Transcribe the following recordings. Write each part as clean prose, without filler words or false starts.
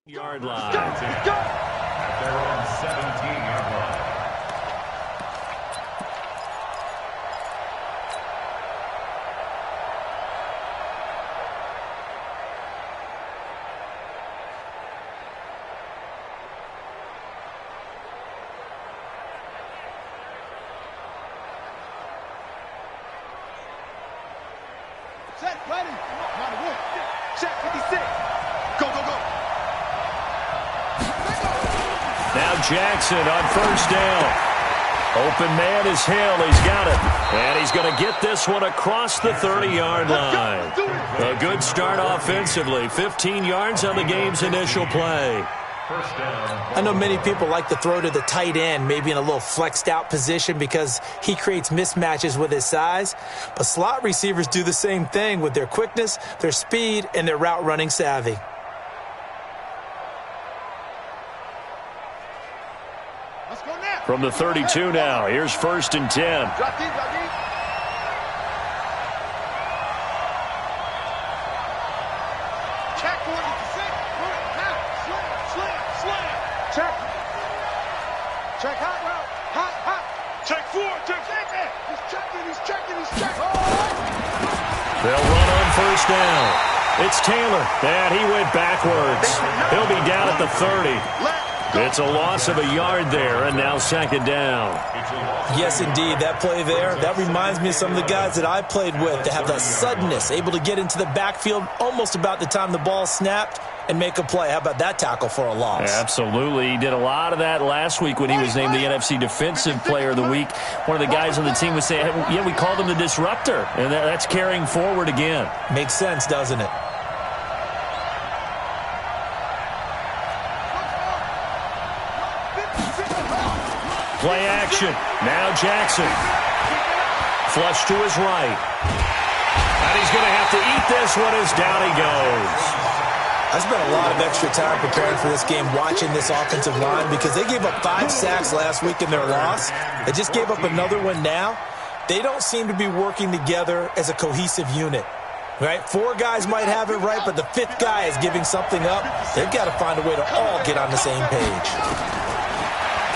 Yard line. At their own 17-yard line. Set, ready. Set 56. Go, go, go. Now Jackson on first down. Open man is Hill. He's got it. And he's going to get this one across the 30-yard line. A good start offensively. 15 yards on the game's initial play. First down. I know many people like to throw to the tight end, maybe in a little flexed out position because he creates mismatches with his size. But slot receivers do the same thing with their quickness, their speed, and their route running savvy. Let's go now. From the 32 now, here's first and 10. Drop deep, drop deep. Check 46. Slam. Check. Check hot route. Hot. Check 4. Check it. He's checking. They'll run on first down. It's Taylor. And he went backwards. He'll be down at the 30. It's a loss of a yard there, and now second down. Yes, indeed. That play there, that reminds me of some of the guys that I played with that have that suddenness, able to get into the backfield almost about the time the ball snapped and make a play. How about that tackle for a loss? Absolutely. He did a lot of that last week when he was named the NFC Defensive Player of the Week. One of the guys on the team would say, yeah, we called him the disruptor, and that's carrying forward again. Makes sense, doesn't it? Play action. Now Jackson. Flush to his right. And he's going to have to eat this one as down he goes. I spent a lot of extra time preparing for this game watching this offensive line because they gave up 5 sacks last week in their loss. They just gave up another one now. They don't seem to be working together as a cohesive unit. Right? 4 guys might have it right, but the 5th guy is giving something up. They've got to find a way to all get on the same page.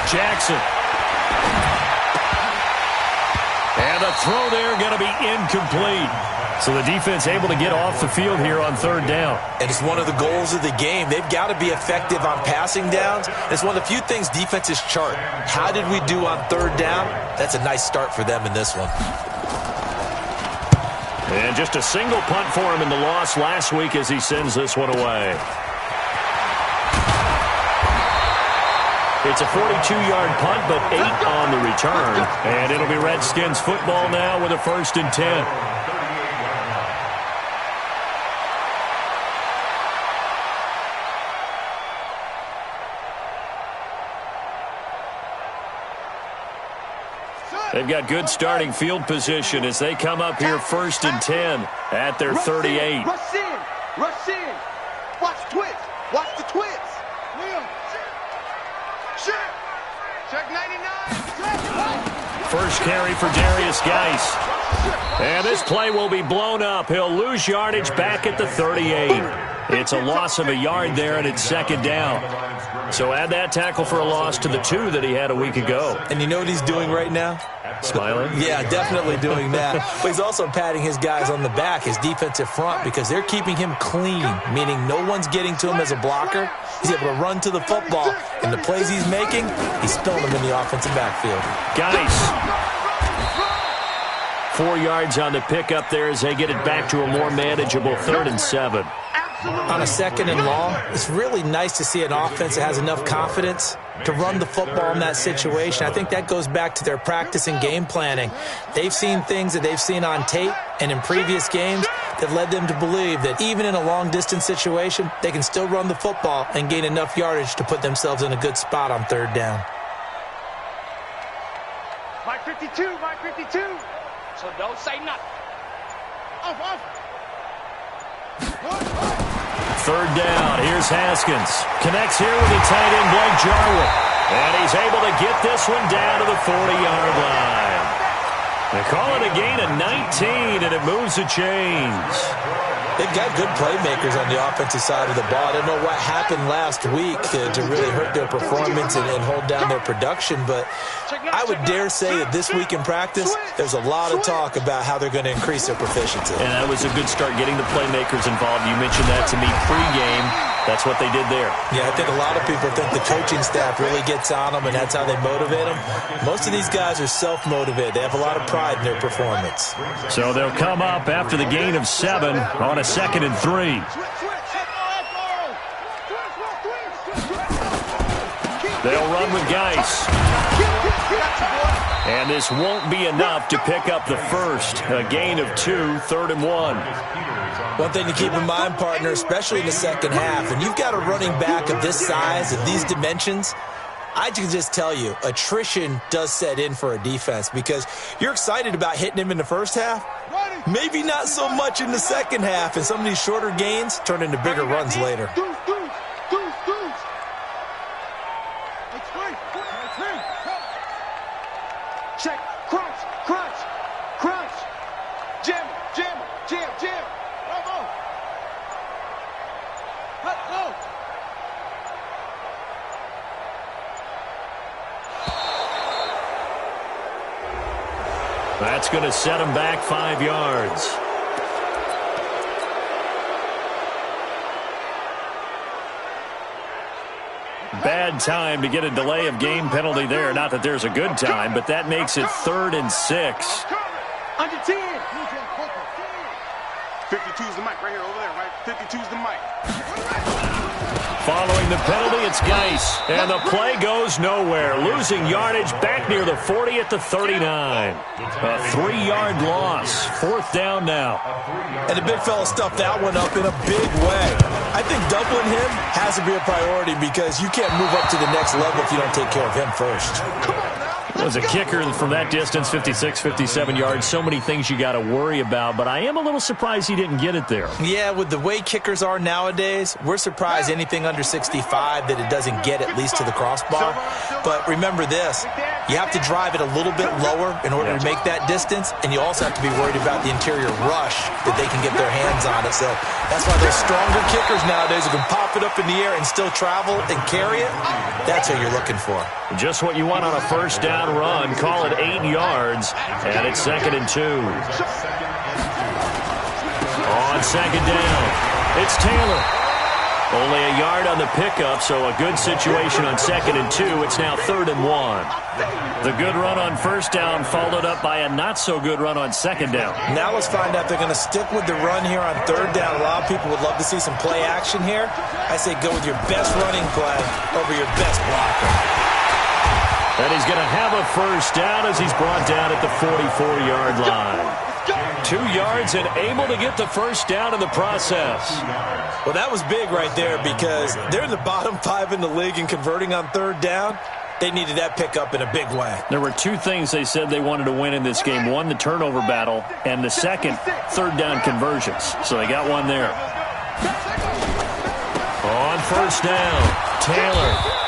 Jackson. And the throw there going to be incomplete. So the defense able to get off the field here on third down. And it's one of the goals of the game. They've got to be effective on passing downs. It's one of the few things defenses chart. How did we do on third down? That's a nice start for them in this one. And just a single punt for him in the loss last week as he sends this one away. It's a 42-yard punt, but 8 on the return. And it'll be Redskins football now with a first and 10. They've got good starting field position as they come up here first and 10 at their 38. Rush in. Watch twist. Watch the twist. Liam. Check 99. First carry for Darius Geis. And this play will be blown up. He'll lose yardage back at the 38. It's a loss of a yard there, and it's second down. So add that tackle for a loss to the 2 that he had a week ago. And you know what he's doing right now? Smiling? Yeah, definitely doing that. But he's also patting his guys on the back, his defensive front, because they're keeping him clean, meaning no one's getting to him as a blocker. He's able to run to the football, and the plays he's making, he's spilling them in the offensive backfield. Geis. 4 yards on the pickup there as they get it back to a more manageable 3rd and 7. On a 2nd and long, it's really nice to see an offense that has enough confidence to run the football in that situation. I think that goes back to their practice and game planning. They've seen things that they've seen on tape and in previous games that led them to believe that even in a long-distance situation, they can still run the football and gain enough yardage to put themselves in a good spot on third down. Mike 52. So don't say nothing. Off. Third down. Here's Haskins. Connects here with the tight end, Blake Jarwin. And he's able to get this one down to the 40-yard line. They call it a gain of 19, and it moves the chains. They've got good playmakers on the offensive side of the ball. I don't know what happened last week to really hurt their performance and hold down their production, but I would dare say that this week in practice, there's a lot of talk about how they're going to increase their proficiency. And that was a good start, getting the playmakers involved. You mentioned that to me pregame. That's what they did there. Yeah, I think a lot of people think the coaching staff really gets on them, and that's how they motivate them. Most of these guys are self-motivated. They have a lot of pride in their performance. So they'll come up after the gain of 7 on a 2nd and 3. They'll run with Geis. And this won't be enough to pick up the first. A gain of 2, 3rd and 1. One thing to keep in mind, partner, especially in the second half, and you've got a running back of this size, of these dimensions, I can just tell you, attrition does set in for a defense because you're excited about hitting him in the first half. Maybe not so much in the second half, and some of these shorter gains turn into bigger runs later. Check, crunch, crunch, crunch. Jam, jam, jam, jam. Bravo. Let go. That's going to set him back 5 yards. Bad time to get a delay of game penalty there. Not that there's a good time, but that makes it 3rd and 6. Under 10. 52's the mic right here, over there, right? 52's the mic. Following the penalty, it's Geis. And the play goes nowhere. Losing yardage back near the 40 at the 39. A 3-yard loss. 4th down now. And the big fella stuffed that one up in a big way. I think doubling him has to be a priority because you can't move up to the next level if you don't take care of him first. Was a kicker from that distance, 56, 57 yards. So many things you got to worry about, but I am a little surprised he didn't get it there. Yeah, with the way kickers are nowadays, we're surprised anything under 65 that it doesn't get at least to the crossbar. But remember this, you have to drive it a little bit lower in order to make that distance, and you also have to be worried about the interior rush that they can get their hands on it. So that's why those stronger kickers nowadays who can pop it up in the air and still travel and carry it, that's what you're looking for. Just what you want on a first down run. Call it 8 yards, and it's 2nd and 2. On 2nd down, it's Taylor. Only a yard on the pickup, so a good situation on 2nd and 2. It's now 3rd and 1. The good run on first down followed up by a not-so-good run on 2nd down. Now let's find out if they're going to stick with the run here on 3rd down. A lot of people would love to see some play action here. I say go with your best running play over your best blocker. And he's going to have a first down as he's brought down at the 44-yard line. 2 yards and able to get the first down in the process. Well, that was big right there because they're in the bottom 5 in the league in converting on 3rd down. They needed that pickup in a big way. There were 2 things they said they wanted to win in this game. One, the turnover battle, and the second, 3rd down conversions. So they got one there. On first down, Taylor.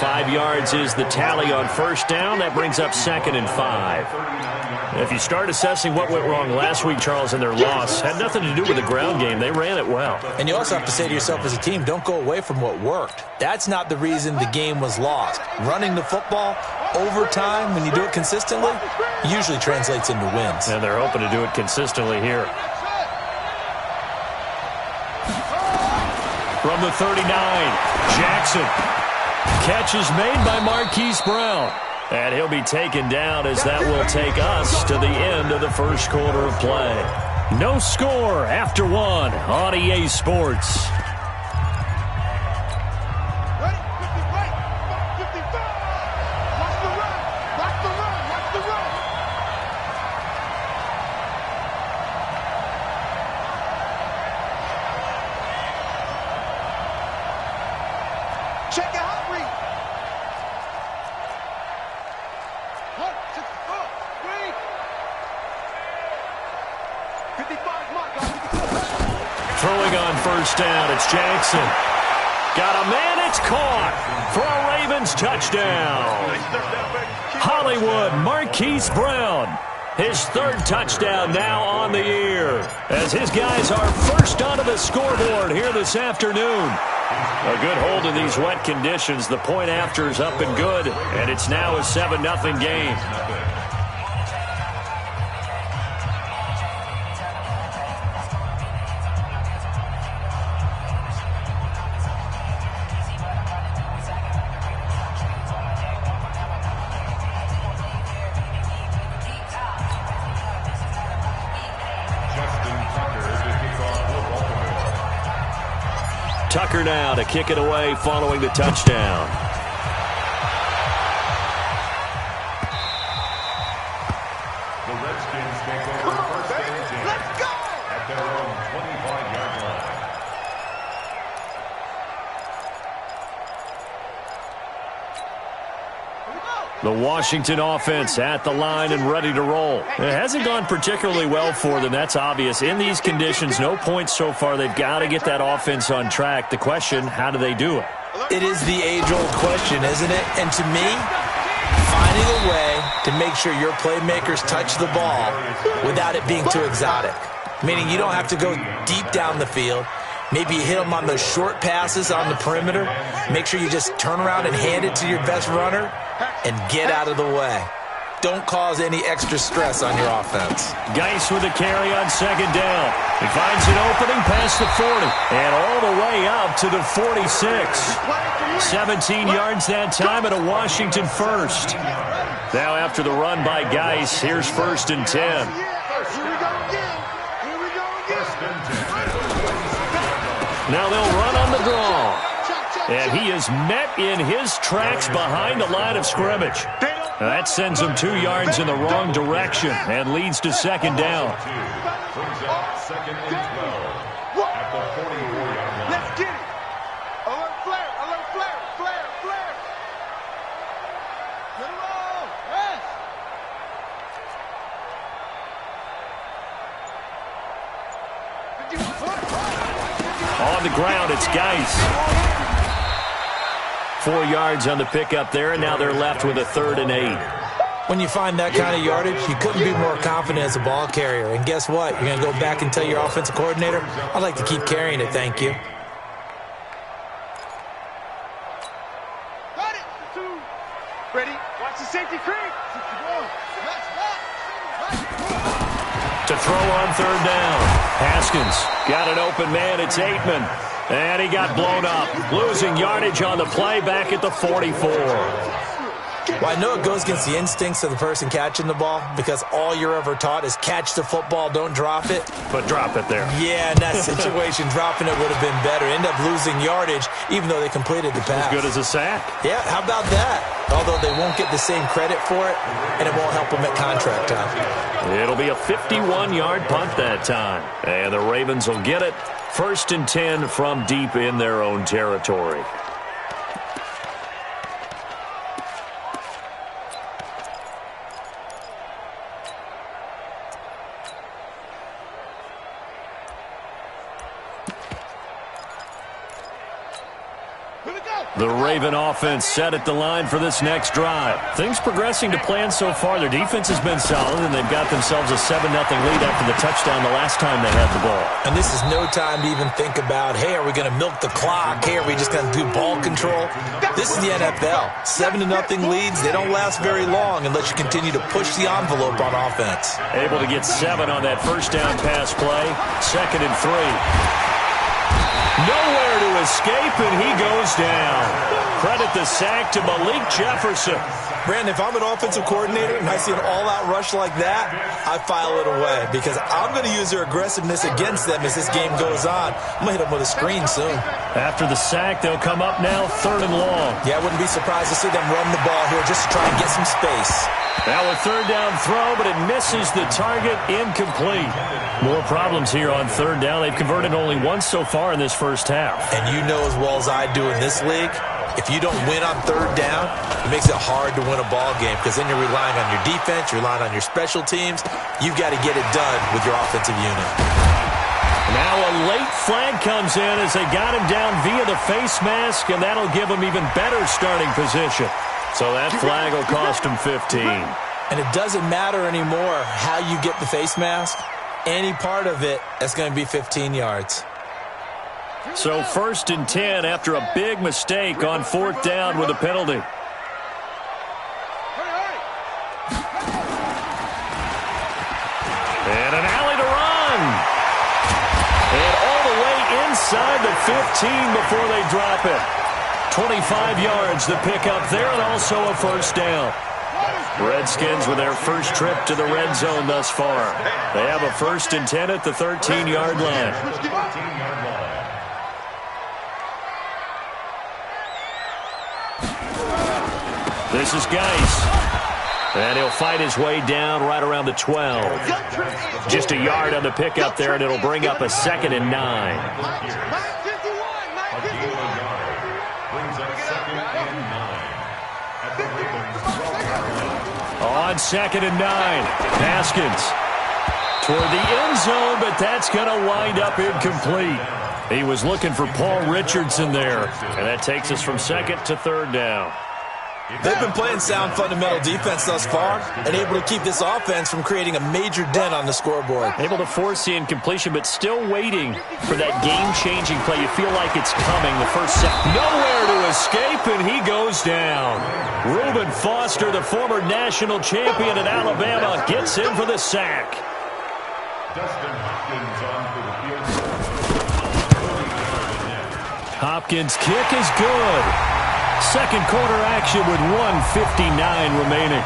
5 yards is the tally on first down. That brings up 2nd and 5. If you start assessing what went wrong last week, Charles, in their loss, had nothing to do with the ground game. They ran it well. And you also have to say to yourself as a team, don't go away from what worked. That's not the reason the game was lost. Running the football over time, when you do it consistently, usually translates into wins. And they're hoping to do it consistently here. From the 39, Jackson. Catch is made by Marquise Brown. And he'll be taken down as that will take us to the end of the first quarter of play. No score after 1 on EA Sports. Check out read. 55 mark. Throwing on first down, it's Jackson. Got a man, it's caught for a Ravens touchdown. Hollywood, Marquise Brown. His third touchdown now on the year, as his guys are first onto the scoreboard here this afternoon. A good hold in these wet conditions. The point after is up and good, and it's now a 7-0 game. Tucker now to kick it away following the touchdown. The Redskins take over first and 10. Let's go! At their own 25-yard line. The Washington offense at the line and ready to roll. It hasn't gone particularly well for them. That's obvious. In these conditions, no points so far. They've got to get that offense on track. The question, how do they do it? It is the age-old question, isn't it? And to me, finding a way to make sure your playmakers touch the ball without it being too exotic. Meaning you don't have to go deep down the field. Maybe you hit them on those short passes on the perimeter. Make sure you just turn around and hand it to your best runner and get out of the way. Don't cause any extra stress on your offense. Geis with a carry on second down. He finds an opening past the 40 and all the way up to the 46. 17 yards that time and a Washington first. Now after the run by Geis, here's 1st and 10. Here we go again. Here we go again. Now they'll run on the draw. And he is met in his tracks behind the line of scrimmage. That sends him 2 yards in the wrong direction and leads to second down. Brings up 2nd and 12 at the 44-yard line. Let's get it. Alert flare, alert flare, flare, flare. Get him on. Yes. On the ground, it's Geis. 4 yards on the pickup there, and now they're left with a 3rd and 8. When you find that kind of yardage, you couldn't be more confident as a ball carrier. And guess what? You're going to go back and tell your offensive coordinator, I'd like to keep carrying it, thank you. Got it. Ready? Watch the safety creep. To throw on 3rd down. Haskins got an open man. It's Aitman. And he got blown up. Losing yardage on the play back at the 44. Well, I know it goes against the instincts of the person catching the ball because all you're ever taught is catch the football, don't drop it. But drop it there. Yeah, in that situation, dropping it would have been better. End up losing yardage even though they completed the pass. As good as a sack. Yeah, how about that? Although they won't get the same credit for it, and it won't help them at contract time. It'll be a 51-yard punt that time. And the Ravens will get it. 1st and 10 from deep in their own territory. The Raven offense set at the line for this next drive. Things progressing to plan so far. Their defense has been solid, and they've got themselves a 7-0 lead after the touchdown the last time they had the ball. And this is no time to even think about, hey, are we going to milk the clock? Hey, are we just going to do ball control? This is the NFL. 7-0 leads, they don't last very long unless you continue to push the envelope on offense. Able to get 7 on that first down pass play. 2nd and 3. Nowhere to escape, and he goes down. Credit the sack to Malik Jefferson. Brandon, if I'm an offensive coordinator and I see an all-out rush like that, I file it away because I'm going to use their aggressiveness against them as this game goes on. I'm going to hit them with a screen soon. After the sack, they'll come up now 3rd and long. Yeah, I wouldn't be surprised to see them run the ball here just to try and get some space. Now a 3rd down throw, but it misses the target, incomplete. More problems here on 3rd down. They've converted only once so far in this first half. And you know as well as I do in this league, if you don't win on 3rd down, it makes it hard to win a ball game because then you're relying on your defense, you're relying on your special teams. You've got to get it done with your offensive unit. Now a late flag comes in as they got him down via the face mask, and that'll give him even better starting position. So that flag will cost him 15. And it doesn't matter anymore how you get the face mask. Any part of it, that's going to be 15 yards. So 1st and 10 after a big mistake on 4th down with a penalty. And an alley to run. And all the way inside the 15 before they drop it. 25 yards the pickup there, and also a 1st down. Redskins with their first trip to the red zone thus far. They have a 1st and 10 at the 13-yard line. This is Geis. And he'll fight his way down right around the 12. Just a yard on the pickup there, and it'll bring up a 2nd and 9. On 2nd and 9, Haskins toward the end zone, but that's going to wind up incomplete. He was looking for Paul Richardson there, and that takes us from 2nd to 3rd down. They've been playing sound fundamental defense thus far and able to keep this offense from creating a major dent on the scoreboard. Able to force the incompletion, but still waiting for that game-changing play. You feel like it's coming. The first set. Nowhere to escape, and he goes down. Reuben Foster, the former national champion at Alabama, gets in for the sack. Hopkins' kick is good. Second quarter action with 1:59 remaining.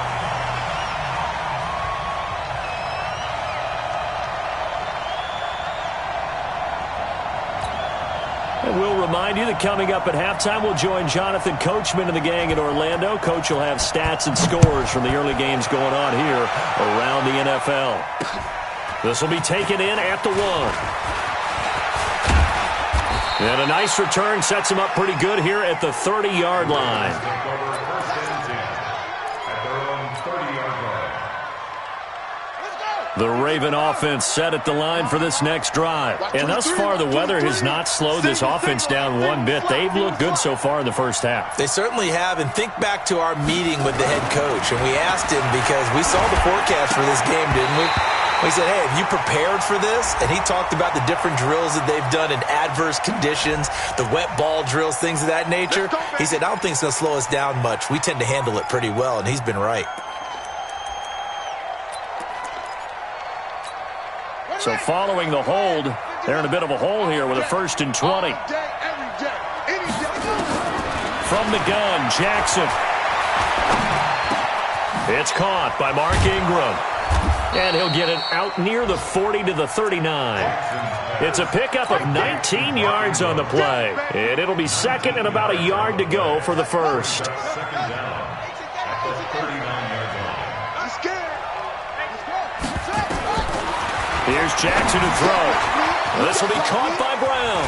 And we'll remind you that coming up at halftime, we'll join Jonathan Coachman and the gang in Orlando. Coach will have stats and scores from the early games going on here around the NFL. This will be taken in at the 1. And a nice return sets him up pretty good here at the 30-yard line. The Raven offense set at the line for this next drive. And thus far, the weather has not slowed this offense down one bit. They've looked good so far in the first half. They certainly have. And think back to our meeting with the head coach. And we asked him because we saw the forecast for this game, didn't we? We said, hey, have you prepared for this? And he talked about the different drills that they've done in adverse conditions, the wet ball drills, things of that nature. He said, I don't think it's going to slow us down much. We tend to handle it pretty well, and he's been right. So following the hold, they're in a bit of a hole here with a 1st and 20. From the gun, Jackson. It's caught by Mark Ingram. And he'll get it out near the 40 to the 39. It's a pickup of 19 yards on the play. And it'll be 2nd and about a yard to go for the 1st. Here's Jackson to throw. This will be caught by Brown.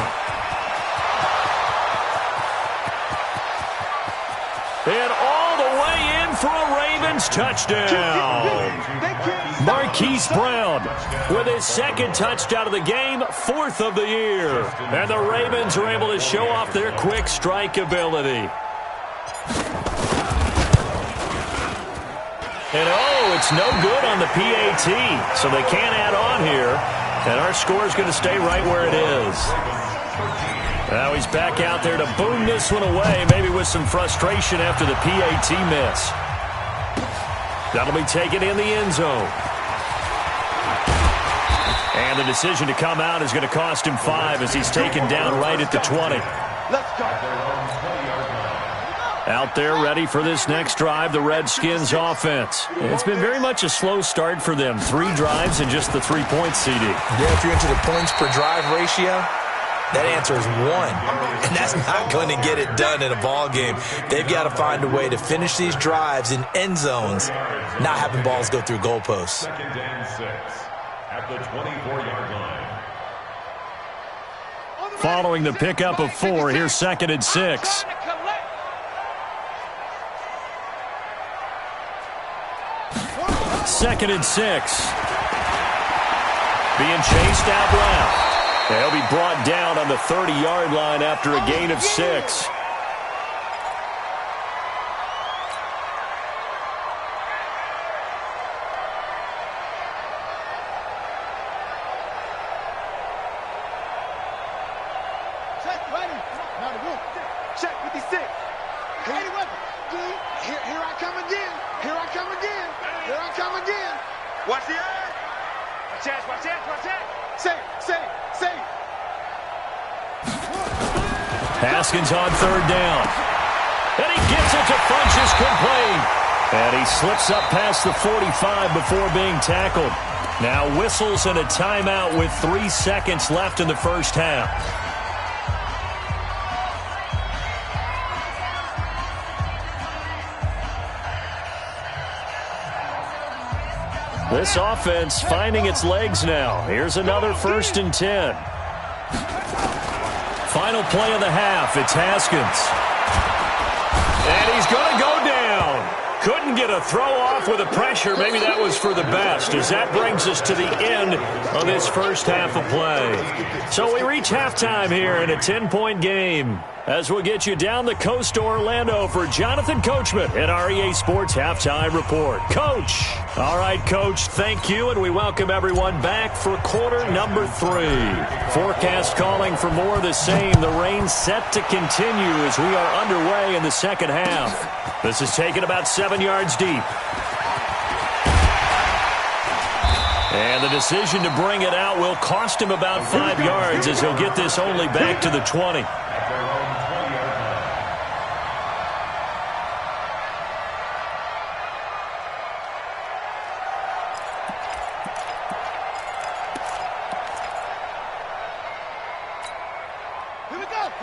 And all the way in for a Ravens touchdown. Marquise Brown with his 2nd touchdown of the game, 4th of the year. And the Ravens are able to show off their quick strike ability. And oh, it's no good on the PAT, so they can't add on here. And our score is going to stay right where it is. Now he's back out there to boom this one away, maybe with some frustration after the PAT miss. That'll be taken in the end zone. And the decision to come out is going to cost him 5 as he's taken down right at the 20. Let's go. Out there ready for this next drive, the Redskins offense. It's been very much a slow start for them. 3 drives and just the 3 points, CD. Yeah, if you're into the points per drive ratio, that answer is 1. And that's not going to get it done in a ball game. They've got to find a way to finish these drives in end zones, not having balls go through goalposts. 2nd and 6 at the 24-yard line. Following the pickup of 4, here's 2nd and 6. Second and 6. Being chased out left. They'll be brought down on the 30-yard line after a gain of 6. Watch the eye. Watch that, watch that, watch that. Safe. Haskins on third down. And he gets it to Funchess complete. And he slips up past the 45 before being tackled. Now whistles and a timeout with 3 seconds left in the first half. This offense finding its legs now. Here's another 1st and 10. Final play of the half. It's Haskins. And he's going to go down. Couldn't get a throw off with the pressure. Maybe that was for the best, as that brings us to the end of this first half of play. So we reach halftime here in a 10-point game, as we'll get you down the coast to Orlando for Jonathan Coachman at our EA Sports Halftime Report. Coach. All right, Coach, thank you, and we welcome everyone back for quarter number 3. Forecast calling for more of the same. The rain set to continue as we are underway in the second half. This is taken about 7 yards deep. And the decision to bring it out will cost him about 5 yards, as he'll get this only back to the 20.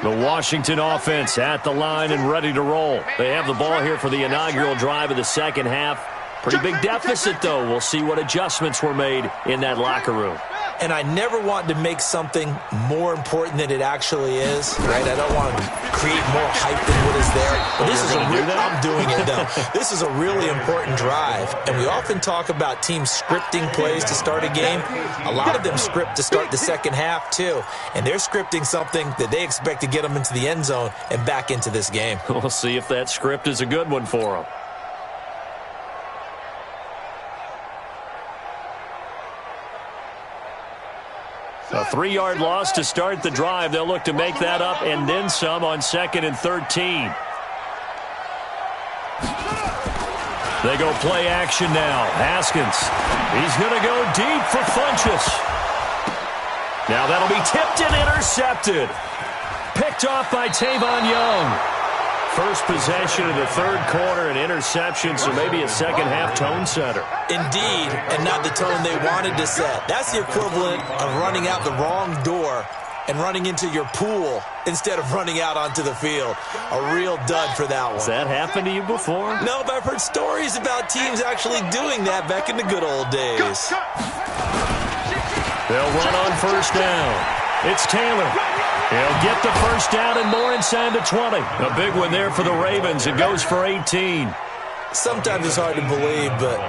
The Washington offense at the line and ready to roll. They have the ball here for the inaugural drive of the second half. Pretty big deficit, though. We'll see what adjustments were made in that locker room. And I never want to make something more important than it actually is, right? I don't want to create more hype than what is there. But this is I'm doing it, though. This is a really important drive. And we often talk about teams scripting plays to start a game. A lot of them script to start the second half, too. And they're scripting something that they expect to get them into the end zone and back into this game. We'll see if that script is a good one for them. A 3-yard loss to start the drive. They'll look to make that up and then some on 2nd and 13. They go play action now. Haskins. He's going to go deep for Funchess. Now that'll be tipped and intercepted. Picked off by Tavon Young. First possession of the third quarter, an interception, so maybe a second-half tone setter. Indeed, and not the tone they wanted to set. That's the equivalent of running out the wrong door and running into your pool instead of running out onto the field. A real dud for that one. Has that happened to you before? No, but I've heard stories about teams actually doing that back in the good old days. They'll run on first down. It's Taylor. He'll get the first down and more inside the 20. A big one there for the Ravens. It goes for 18. Sometimes it's hard to believe, but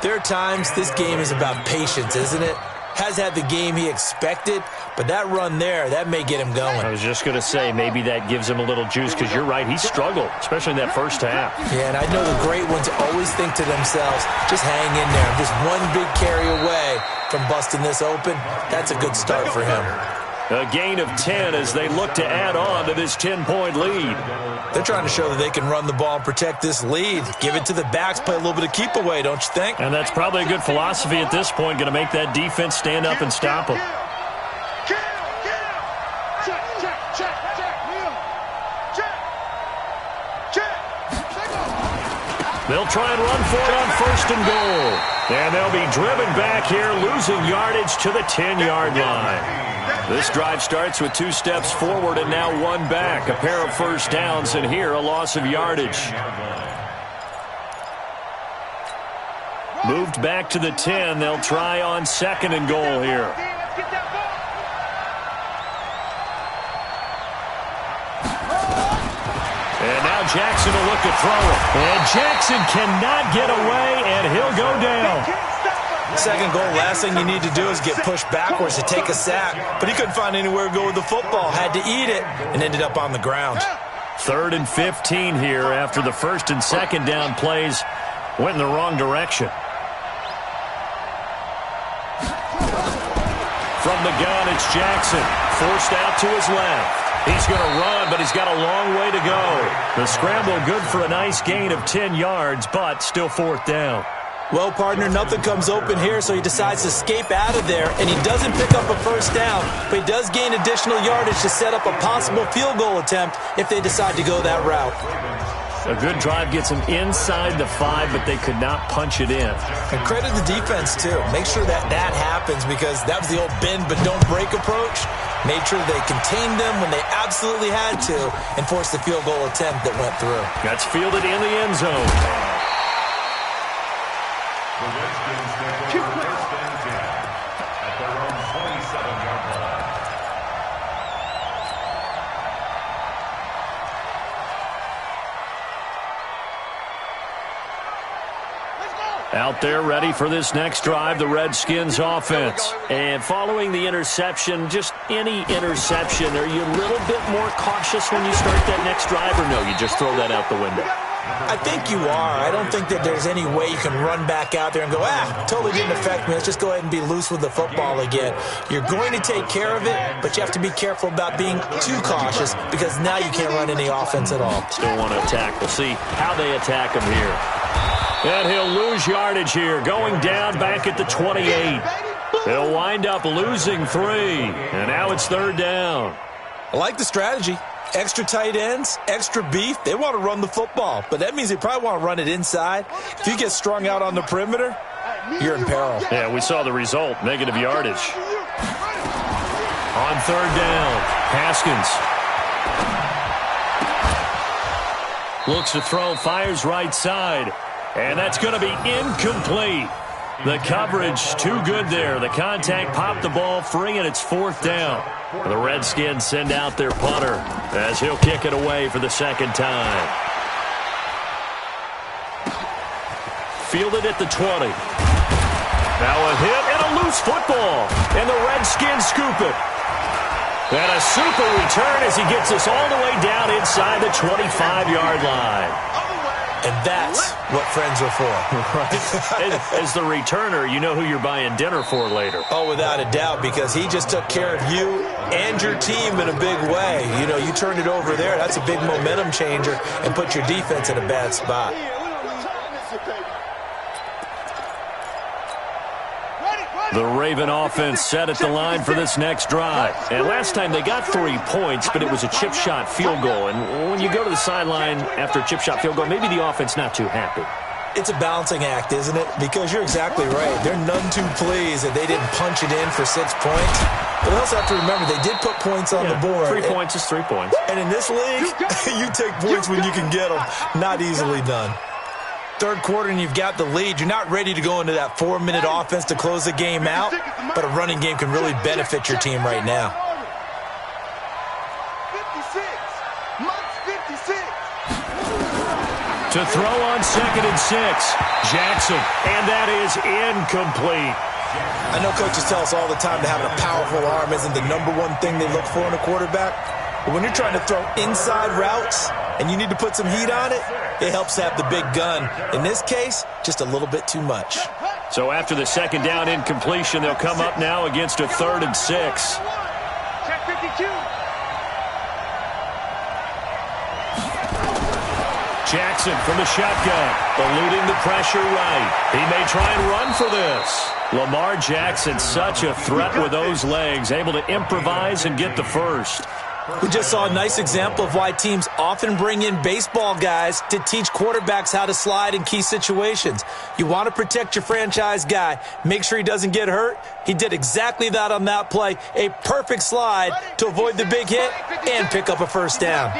there are times this game is about patience, isn't it? Has had the game he expected, but that run there, that may get him going. I was just going to say, maybe that gives him a little juice, because you're right, he struggled, especially in that first half. Yeah, and I know the great ones always think to themselves, just hang in there. Just one big carry away from busting this open. That's a good start for him. A gain of 10 as they look to add on to this 10-point lead. They're trying to show that they can run the ball and protect this lead. Give it to the backs, play a little bit of keep away, don't you think? And that's probably a good philosophy at this point, going to make that defense stand up and stop them. They'll try and run for it on 1st and goal. And they'll be driven back here, losing yardage to the 10-yard line. This drive starts with 2 steps forward and now 1 back. A pair of first downs, and here a loss of yardage. Moved back to the 10. They'll try on 2nd and goal here. And now Jackson will look to throw it. And Jackson cannot get away, and he'll go down. Second goal, last thing you need to do is get pushed backwards to take a sack. But he couldn't find anywhere to go with the football. Had to eat it and ended up on the ground. 3rd and 15 here after the 1st and 2nd down plays went in the wrong direction. From the gun, it's Jackson. Forced out to his left. He's going to run, but he's got a long way to go. The scramble good for a nice gain of 10 yards, but still 4th down. Well, partner, nothing comes open here, so he decides to escape out of there, and he doesn't pick up a first down, but he does gain additional yardage to set up a possible field goal attempt if they decide to go that route. A good drive gets him inside the 5, but they could not punch it in. And credit the defense, too. Make sure that happens, because that was the old bend but don't break approach. Made sure they contained them when they absolutely had to and forced the field goal attempt that went through. That's fielded in the end zone. The Redskins take over first and 10 at their own 27-yard line. Out there ready for this next drive, the Redskins offense. And following the interception, just any interception, are you a little bit more cautious when you start that next drive, or no, you just throw that out the window? I think you are. I don't think that there's any way you can run back out there and go, totally didn't affect me. Let's just go ahead and be loose with the football again. You're going to take care of it, but you have to be careful about being too cautious, because now you can't run any offense at all. Still want to attack. We'll see how they attack him here. And he'll lose yardage here, going down back at the 28. He'll wind up losing 3, and now it's 3rd down. I like the strategy. Extra tight ends, extra beef. They want to run the football, but that means they probably want to run it inside. If you get strung out on the perimeter, you're in peril. Yeah, we saw the result, negative yardage. On 3rd down, Haskins looks to throw, fires right side. And that's going to be incomplete. The coverage too good there. The contact popped the ball free, and it's 4th down. The Redskins send out their punter as he'll kick it away for the 2nd time. Fielded at the 20. Now a hit and a loose football. And the Redskins scoop it. And a super return as he gets us all the way down inside the 25-yard line. And that's what friends are for. Right. As the returner, you know who you're buying dinner for later. Oh, without a doubt, because he just took care of you and your team in a big way. You know, you turned it over there. That's a big momentum changer and put your defense in a bad spot. The Raven offense set at the line for this next drive. And last time they got 3 points, but it was a chip shot field goal. And when you go to the sideline after a chip shot field goal, maybe the offense not too happy. It's a balancing act, isn't it? Because you're exactly right. They're none too pleased that they didn't punch it in for 6 points. But also have to remember, they did put points on the board. 3 points is 3 points. And in this league, you take points when you can get them. Not easily done. 3rd quarter and you've got the lead. You're not ready to go into that 4-minute offense to close the game out, but a running game can really benefit your team right now. 56. Mike's 56. To throw on 2nd and 6, Jackson, and that is incomplete. I know coaches tell us all the time that having a powerful arm isn't the #1 thing they look for in a quarterback, but when you're trying to throw inside routes and you need to put some heat on it, it helps to have the big gun. In this case, just a little bit too much. So after the 2nd down incompletion, they'll come up now against a 3rd and 6. Check 52. Jackson from the shotgun, eluding the pressure right. He may try and run for this. Lamar Jackson, such a threat with those legs, able to improvise and get the first. We just saw a nice example of why teams often bring in baseball guys to teach quarterbacks how to slide in key situations. You want to protect your franchise guy. Make sure he doesn't get hurt. He did exactly that on that play. A perfect slide to avoid the big hit and pick up a first down.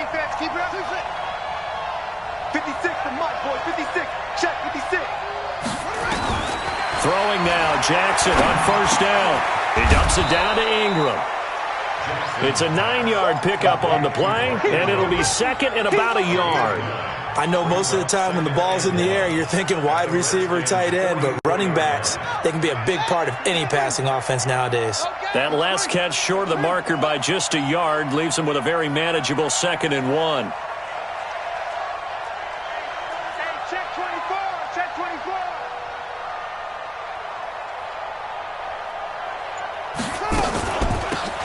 56 for Mike, boy. 56. Check 56. Throwing now, Jackson on 1st down. He dumps it down to Ingram. It's a 9-yard pickup on the play, and it'll be 2nd and about a yard. I know most of the time when the ball's in the air, you're thinking wide receiver, tight end, but running backs, they can be a big part of any passing offense nowadays. That last catch short of the marker by just a yard leaves him with a very manageable 2nd and 1. Check 24. Check 24.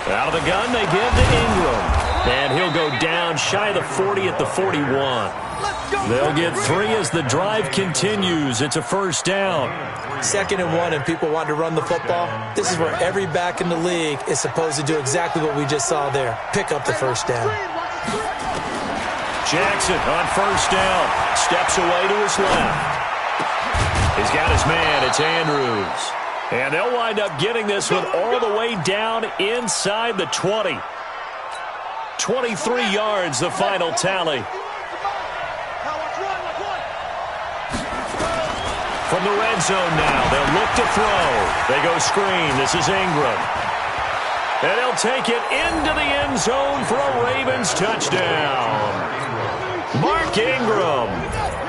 Out of the gun, they give to Ingram. And he'll go down shy of the 40 at the 41. They'll get 3 as the drive continues. It's a first down. 2nd and 1, and people want to run the football. This is where every back in the league is supposed to do exactly what we just saw there. Pick up the first down. Jackson on first down. Steps away to his left. He's got his man. It's Andrews. And they'll wind up getting this one all the way down inside the 20. 23 yards, the final tally. From the red zone now, they'll look to throw. They go screen. This is Ingram. And he'll take it into the end zone for a Ravens touchdown. Mark Ingram,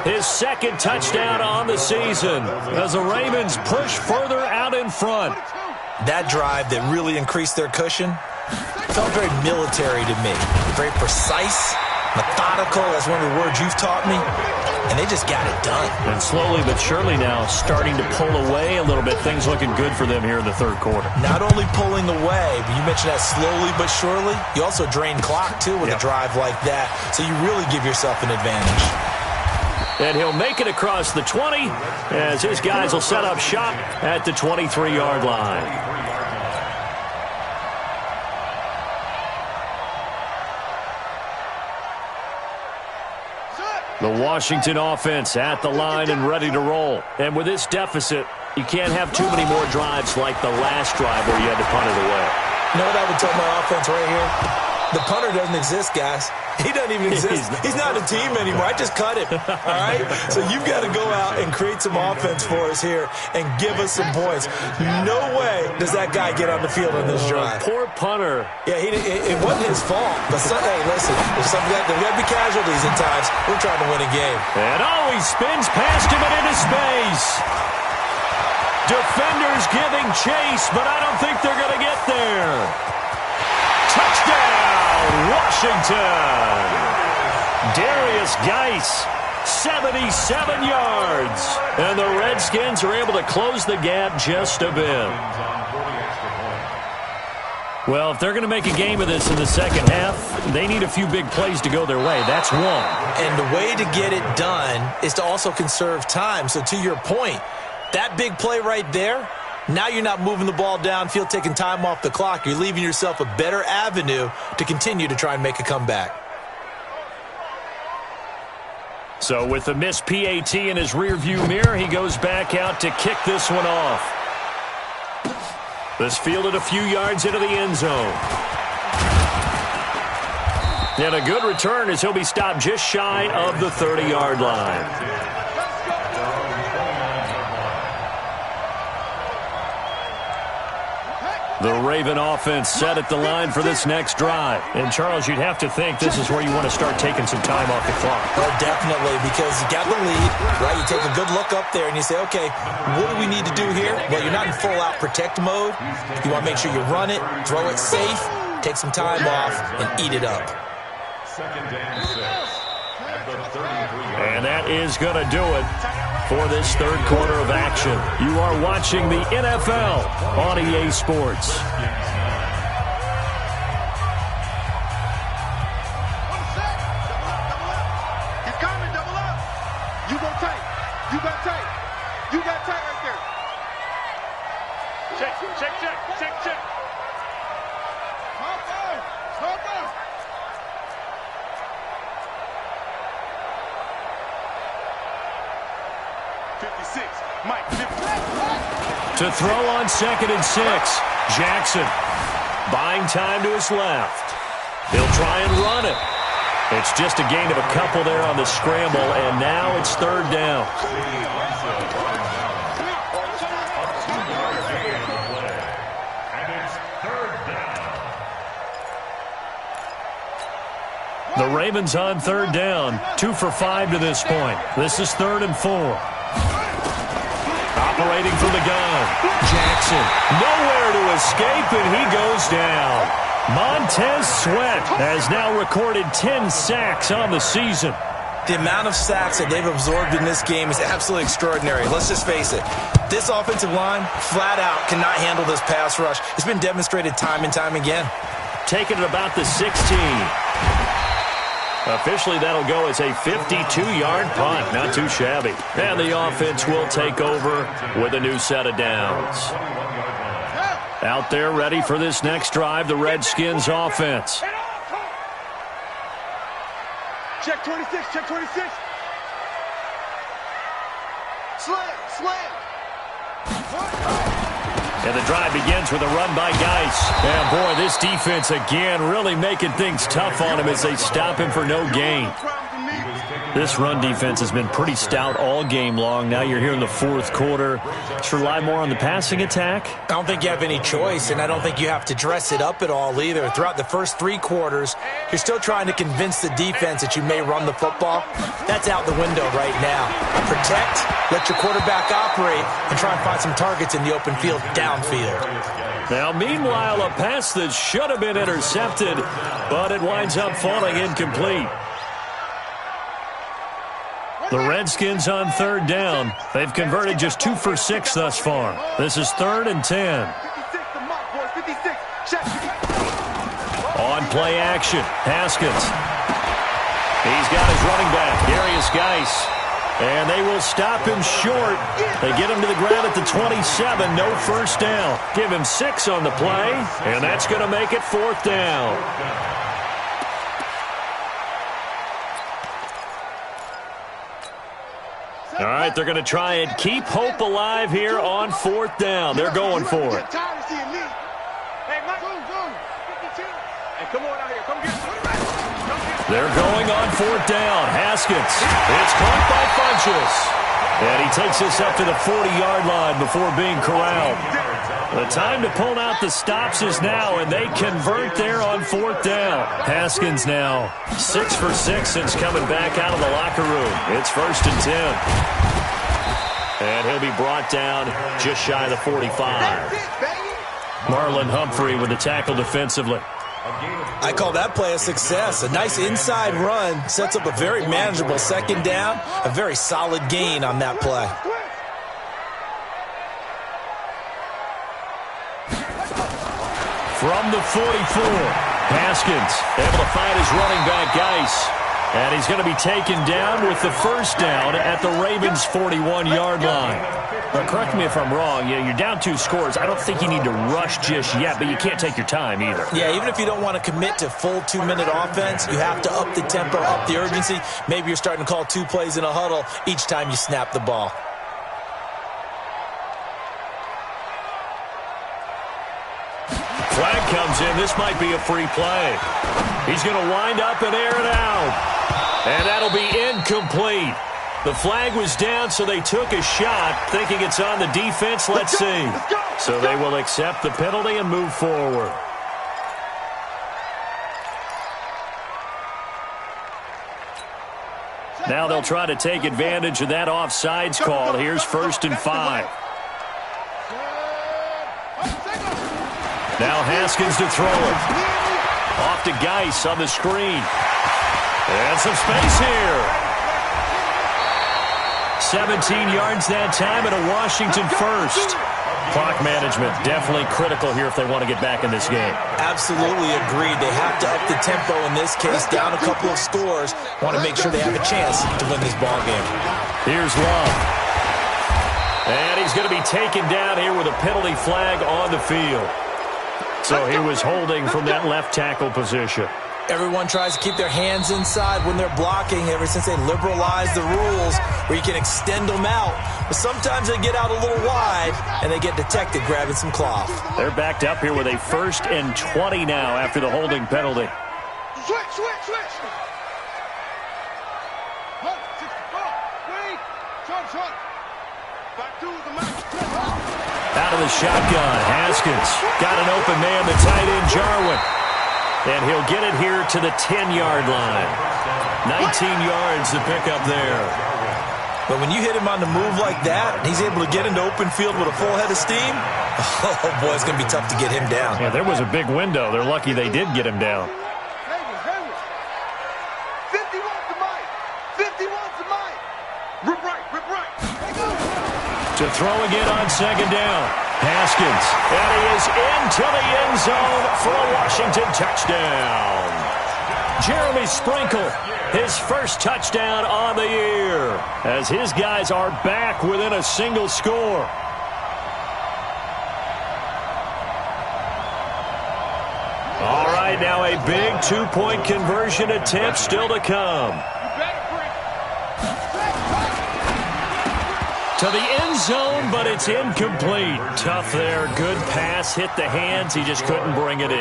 his 2nd touchdown on the season as the Ravens push further out in front. That drive that really increased their cushion felt very military to me. Very precise, methodical. That's one of the words you've taught me. And they just got it done. And slowly but surely now starting to pull away a little bit. Things looking good for them here in the 3rd quarter. Not only pulling away, but you mentioned that slowly but surely. You also drain clock, too, with a drive like that. So you really give yourself an advantage. And he'll make it across the 20 as his guys will set up shop at the 23-yard line. The Washington offense at the line and ready to roll. And with this deficit, you can't have too many more drives like the last drive where you had to punt it away. You know what I would tell my offense right here? The punter doesn't exist, guys. He doesn't even exist. He's not a team anymore. I just cut him, all right? So you've got to go out and create some offense for us here and give us some points. No way does that guy get on the field on this drive. Poor punter. Yeah, it wasn't his fault. But, hey, listen, there's got to be casualties at times. We're trying to win a game. And he spins past him and into space. Defenders giving chase, but I don't think they're going to get there. Touchdown, Washington. Darius Geis, 77 yards. And the Redskins are able to close the gap just a bit. Well, if they're going to make a game of this in the second half, they need a few big plays to go their way. That's one. And the way to get it done is to also conserve time. So to your point, that big play right there, now you're not moving the ball downfield, taking time off the clock. You're leaving yourself a better avenue to continue to try and make a comeback. So with the missed PAT in his rearview mirror, he goes back out to kick this one off. This fielded a few yards into the end zone. And a good return as he'll be stopped just shy of the 30-yard line. The Raven offense set at the line for this next drive. And, Charles, you'd have to think this is where you want to start taking some time off the clock. Oh, definitely, because you got the lead, right? You take a good look up there and you say, okay, what do we need to do here? Well, you're not in full-out protect mode. You want to make sure you run it, throw it safe, take some time off, and eat it up. 2nd and 6 at the 33. And that is going to do it for this 3rd quarter of action. You are watching the NFL on EA Sports. He's coming, double up. You go tight. You got tight. You got tight right there. Check. Hop. 56. Mike, 56. To throw on 2nd and 6. Jackson buying time to his left. He'll try and run it. It's just a gain of a couple there on the scramble, and now it's 3rd down. The Ravens on 3rd down. 2 for 5 to this point. This is 3rd and 4. Operating from the gun. Jackson, nowhere to escape, and he goes down. Montez Sweat has now recorded 10 sacks on the season. The amount of sacks that they've absorbed in this game is absolutely extraordinary. Let's just face it. This offensive line, flat out, cannot handle this pass rush. It's been demonstrated time and time again. Taking it about the 16. Officially, that'll go as a 52-yard punt. Not too shabby. And the offense will take over with a new set of downs. Out there ready for this next drive, the Redskins offense. Check 26, check 26. Slam, slam. And the drive begins with a run by Geis. And boy, this defense again really making things tough on him as they stop him for no gain. This run defense has been pretty stout all game long. Now you're here in the fourth quarter. Should rely more on the passing attack? I don't think you have any choice, and I don't think you have to dress it up at all either. Throughout the first 3 quarters, you're still trying to convince the defense that you may run the football. That's out the window right now. Protect, let your quarterback operate, and try and find some targets in the open field downfield. Now, meanwhile, a pass that should have been intercepted, but it winds up falling incomplete. The Redskins on third down. They've converted just 2 for 6 thus far. This is 3rd and 10. On play action, Haskins. He's got his running back, Darius Geis. And they will stop him short. They get him to the ground at the 27, no first down. Give him 6 on the play, and that's going to make it 4th down. All right, they're going to try and keep hope alive here on 4th down. They're going for it. They're going on 4th down. Haskins. It's caught by Funchess. And he takes this up to the 40-yard line before being corralled. The time to pull out the stops is now, and they convert there on 4th down. Haskins now 6 for 6 since coming back out of the locker room. It's 1st and 10. And he'll be brought down just shy of the 45. Marlon Humphrey with the tackle defensively. I call that play a success. A nice inside run sets up a very manageable 2nd down. A very solid gain on that play. From the 44, Haskins able to find his running back, Geis. And he's going to be taken down with the 1st down at the Ravens' 41-yard line. But correct me if I'm wrong, you're down 2 scores. I don't think you need to rush just yet, but you can't take your time either. Yeah, even if you don't want to commit to full 2-minute offense, you have to up the tempo, up the urgency. Maybe you're starting to call 2 plays in a huddle each time you snap the ball. Flag comes in. This might be a free play. He's going to wind up and air it out. And that'll be incomplete. The flag was down, so they took a shot, thinking it's on the defense. Let's see. So they will accept the penalty and move forward. Now they'll try to take advantage of that offsides call. Here's 1st and 5. Now Haskins to throw it. Off to Geis on the screen. And some space here. 17 yards that time and a Washington 1st. Clock management definitely critical here if they want to get back in this game. Absolutely agreed. They have to up the tempo in this case, down a couple of scores. Want to make sure they have a chance to win this ball game. Here's Love. And he's going to be taken down here with a penalty flag on the field. So he was holding from that left tackle position. Everyone tries to keep their hands inside when they're blocking ever since they liberalized the rules where you can extend them out. But sometimes they get out a little wide and they get detected grabbing some cloth. They're backed up here with a 1st and 20 now after the holding penalty. Switch. Out of the shotgun, Haskins got an open man, the tight end, Jarwin. And he'll get it here to the 10-yard line. 19 yards to pick up there. But when you hit him on the move like that, he's able to get into open field with a full head of steam. Oh, boy, it's going to be tough to get him down. Yeah, there was a big window. They're lucky they did get him down. 50 wants the mic. 50 wants the mic. Rip right. To throw again on 2nd down. Haskins. And he is into the end zone for a Washington touchdown. Jeremy Sprinkle, his first touchdown on the year, as his guys are back within a single score. All right, now a big two-point conversion attempt still to come. To the end zone, but it's incomplete. Tough there. Good pass. Hit the hands. He just couldn't bring it in.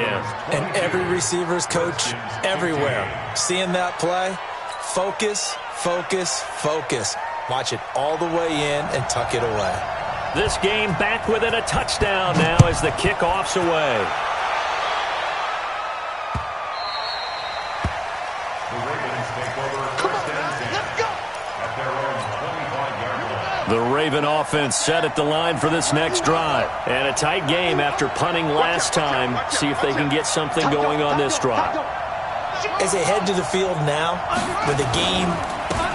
And every receiver's coach everywhere. Seeing that play, focus, focus, focus. Watch it all the way in and tuck it away. This game back within a touchdown now as the kickoff's away. The Raven offense set at the line for this next drive. And a tight game after punting last time. See if they can get something going on this drive. As they head to the field now, with the game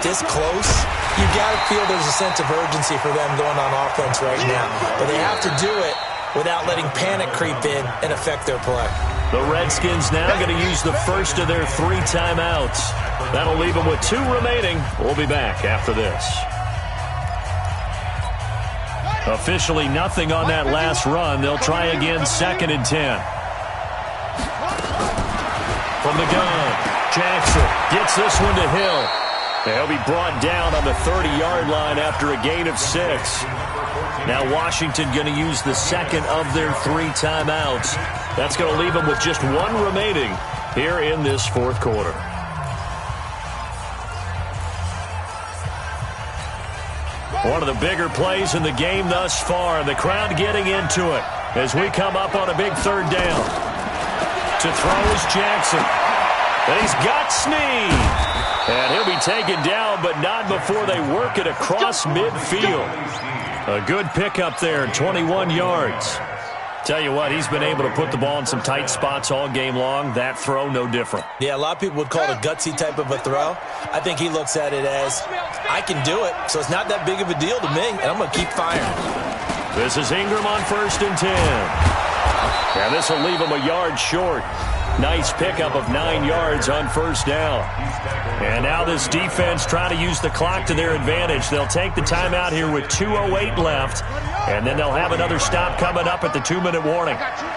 this close, you got to feel there's a sense of urgency for them going on offense right now. But they have to do it without letting panic creep in and affect their play. The Redskins now going to use the first of their 3 timeouts. That'll leave them with 2 remaining. We'll be back after this. Officially nothing on that last run. They'll try again 2nd and 10. From the gun, Jackson gets this one to Hill. He'll be brought down on the 30-yard line after a gain of 6. Now Washington going to use the second of their 3 timeouts. That's going to leave them with just 1 remaining here in this 4th quarter. One of the bigger plays in the game thus far. The crowd getting into it as we come up on a big 3rd down. To throw is Jackson. And he's got Snead. And he'll be taken down, but not before they work it across midfield. A good pickup there, 21 yards. Tell you what, he's been able to put the ball in some tight spots all game long. That throw, no different. Yeah, a lot of people would call it a gutsy type of a throw. I think he looks at it as, I can do it, so it's not that big of a deal to me, and I'm going to keep firing. This is Ingram on 1st and 10. And this will leave him a yard short. Nice pickup of 9 yards on 1st down. And now this defense trying to use the clock to their advantage. They'll take the timeout here with 2:08 left. And then they'll have another stop coming up at the 2-minute warning. Check 37.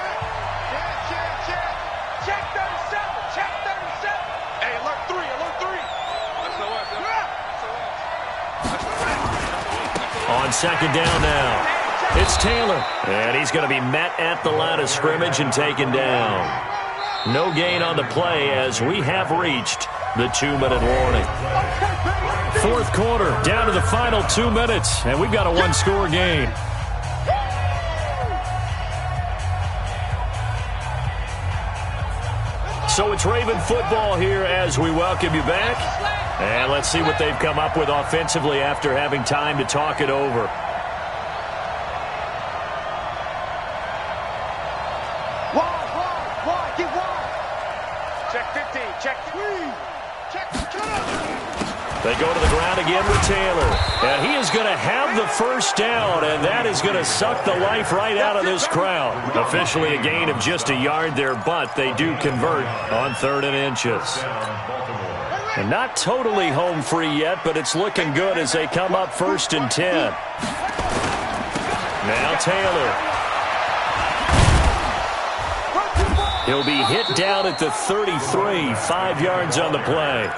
Check 37. Hey, alert 3. On 2nd down now. It's Taylor. And he's going to be met at the line of scrimmage and taken down. No gain on the play as we have reached the 2-minute warning. 4th quarter, down to the final 2 minutes, and we've got a 1-score game. So it's Raven football here as we welcome you back. And let's see what they've come up with offensively after having time to talk it over. They go to the ground again with Taylor. And he is going to have the 1st down, and that is going to suck the life right out of this crowd. Officially a gain of just a yard there, but they do convert on 3rd and inches. And not totally home free yet, but it's looking good as they come up 1st and 10. Now Taylor. He'll be hit down at the 33, 5 yards on the play.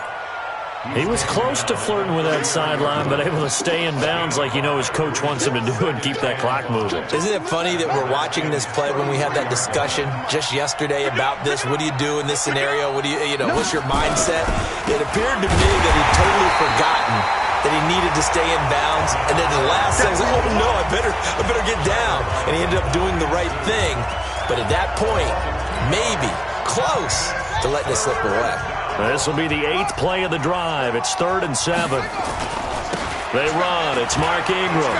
He was close to flirting with that sideline, but able to stay in bounds like his coach wants him to do and keep that clock moving. Isn't it funny that we're watching this play when we had that discussion just yesterday about this? What do you do in this scenario? What do what's your mindset? It appeared to me that he'd totally forgotten that he needed to stay in bounds, and then the last second, oh no, I better get down. And he ended up doing the right thing. But at that point, maybe close to letting it slip away. This will be the 8th play of the drive. It's 3rd and 7. They run. It's Mark Ingram.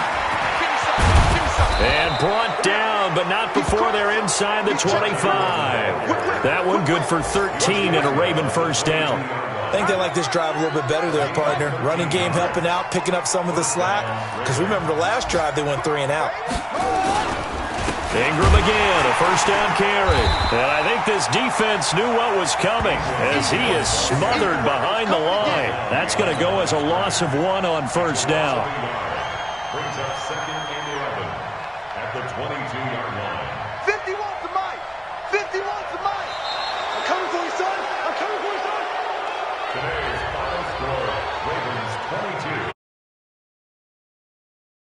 And brought down, but not before they're inside the 25. That one good for 13 and a Raven 1st down. I think they like this drive a little bit better there, partner. Running game helping out, picking up some of the slack. Because remember the last drive, they went 3 and out. Ingram again, a first down carry. And I think this defense knew what was coming as he is smothered behind the line. That's going to go as a loss of 1 on first down. Brings up 2nd and 11 at the 22-yard